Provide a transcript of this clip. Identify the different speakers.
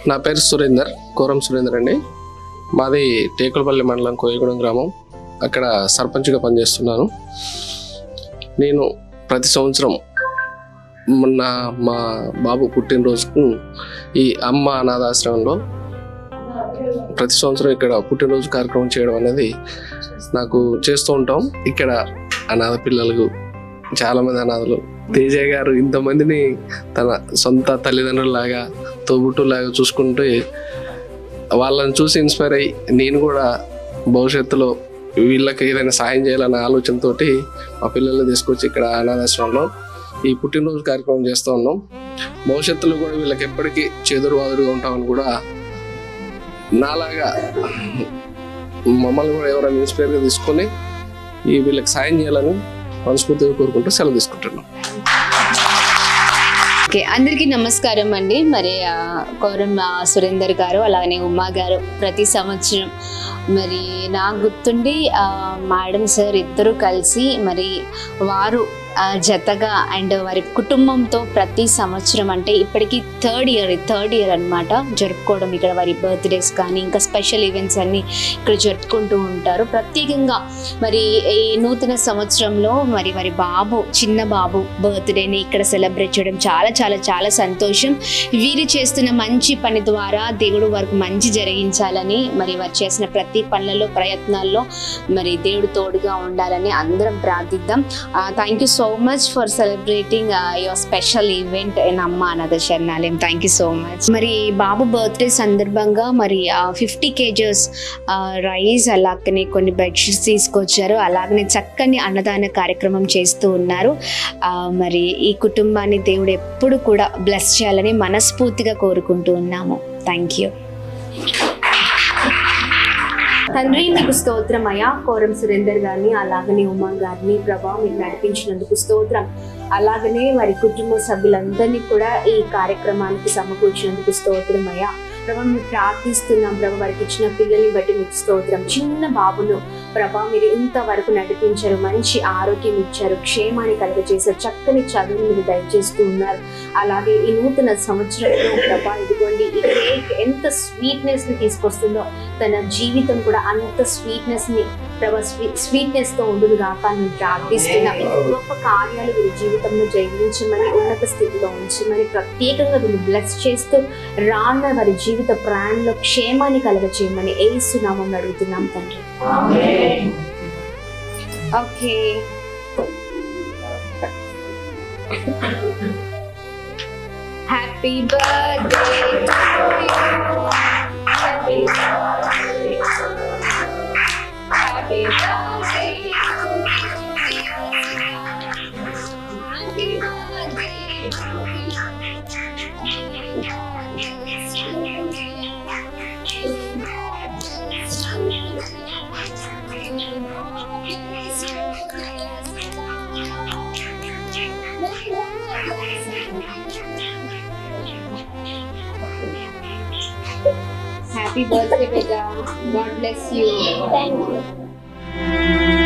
Speaker 1: నా పేరు సురేందర్, కోరం సురేందర్ అండి. మాది టేకులపల్లి మండలం కోయగూడెం గ్రామం. అక్కడ సర్పంచ్గా పనిచేస్తున్నాను. నేను ప్రతి సంవత్సరం మొన్న మా బాబు పుట్టినరోజుకు ఈ అమ్మ అనాథాశ్రమంలో ప్రతి సంవత్సరం ఇక్కడ పుట్టినరోజు కార్యక్రమం చేయడం అనేది నాకు చేస్తూ ఉంటాం. ఇక్కడ అనాథ పిల్లలకు చాలామంది అనాథలు, తేజ గారు ఇంతమందిని తన సొంత తల్లిదండ్రులలాగా తోబుట్టులాగా చూసుకుంటే వాళ్ళని చూసి ఇన్స్పైర్ అయ్యి నేను కూడా భవిష్యత్తులో వీళ్ళకి ఏదైనా సాయం చేయాలన్న ఆలోచనతో మా పిల్లల్ని తీసుకొచ్చి ఇక్కడ అనాథాశ్రమంలో ఈ పుట్టినరోజు కార్యక్రమం చేస్తూ ఉన్నాం. భవిష్యత్తులో కూడా వీళ్ళకి ఎప్పటికీ చెదురువాదురుగా ఉంటామని కూడా నాలాగా మమ్మల్ని కూడా ఎవరైనా ఇన్స్పైర్గా తీసుకొని ఈ వీళ్ళకి సాయం చేయాలని మనస్ఫూర్తిగా కోరుకుంటూ సెలవు తీసుకుంటున్నాం.
Speaker 2: అందరికీ నమస్కారం అండి. మరి కోరం సురేందర్ గారు అలానే ఉమా గారు ప్రతి సంవత్సరం మరి నాకు గుర్తుండి మేడం సార్ ఇద్దరు కలిసి మరి వారు జతగా అండ్ వారి కుటుంబంతో ప్రతి సంవత్సరం అంటే ఇప్పటికీ థర్డ్ ఇయర్ అనమాట జరుపుకోవడం. ఇక్కడ వారి బర్త్డేస్ కానీ ఇంకా స్పెషల్ ఈవెంట్స్ అన్నీ ఇక్కడ జరుపుకుంటూ ఉంటారు. ప్రత్యేకంగా మరి ఈ నూతన సంవత్సరంలో మరి వారి బాబు చిన్న బాబు బర్త్డేని ఇక్కడ సెలబ్రేట్ చేయడం చాలా చాలా చాలా సంతోషం. వీరు చేస్తున్న మంచి పని ద్వారా దేవుడు వారికి మంచి జరిగించాలని మరి వారు చేసిన ప్రతి పనులలో ప్రయత్నాల్లో మరి దేవుడు తోడుగా ఉండాలని అందరం ప్రార్థిద్దాం. Thank you so much for celebrating your special event in Amma Anadha Sharanalayam. Thank you so much. మరి బాబు బర్త్డే సందర్భంగా మరి 50 kgs రైస్ అలాగనే కొన్ని బెడ్షీట్స్ తీసుకొచ్చారు. అలాగనే చక్కని అన్నదాన కార్యక్రమం చేస్తూ ఉన్నారు. మరి ఈ కుటుంబాన్ని దేవుడు ఎప్పుడు కూడా బ్లెస్ చేయాలని మనస్ఫూర్తిగా కోరుకుంటూ ఉన్నాము. Thank you. తండ్రి మీకు స్తోత్రమయ్యా. కోరం సురేందర్ గారిని అలాగనే ఉమా గారిని ప్రభా మీరు నడిపించినందుకు స్తోత్రం. అలాగనే వారి కుటుంబ సభ్యులందరినీ కూడా ఈ కార్యక్రమానికి సమకూర్చినందుకు స్తోత్రమయ్యా. ప్రభా మీరు ప్రార్థిస్తున్నాం ప్రభా వారికి ఇచ్చిన పిల్లల్ని బట్టి మీకు స్తోత్రం. చిన్న బాబును ప్రభా మీరు ఇంతవరకు నడిపించారు, మంచి ఆరోగ్యం ఇచ్చారు, క్షేమాన్ని కలుగజేశారు, చక్కని చదువుని మీరు దయచేస్తూ ఉన్నారు. అలాగే ఈ నూతన సంవత్సరంలో ప్రభా ఇదిగోండి ఈ కేక్ ఎంత స్వీట్నెస్ ని తీసుకొస్తుందో తన జీవితం కూడా అంత స్వీట్నెస్ ని ప్రభా స్వీట్నెస్ తో ఉండును గాక అని ప్రార్థిస్తున్నాం. గొప్ప కార్యాలు వీరి జీవితంలో జరిగించమని ఉన్నత స్థితిలో ఉంచమని ప్రత్యేకంగా వీళ్ళు బ్లెస్ చేస్తూ రాన్న వారి జీవిత ప్రాణంలో క్షేమాన్ని కలగజేయమని యేసు నామములో అడుగుతున్నాం తండ్రి. Okay, happy birthday to you, happy birthday, happy birthday Happy birthday, beta. God bless you. Thank you.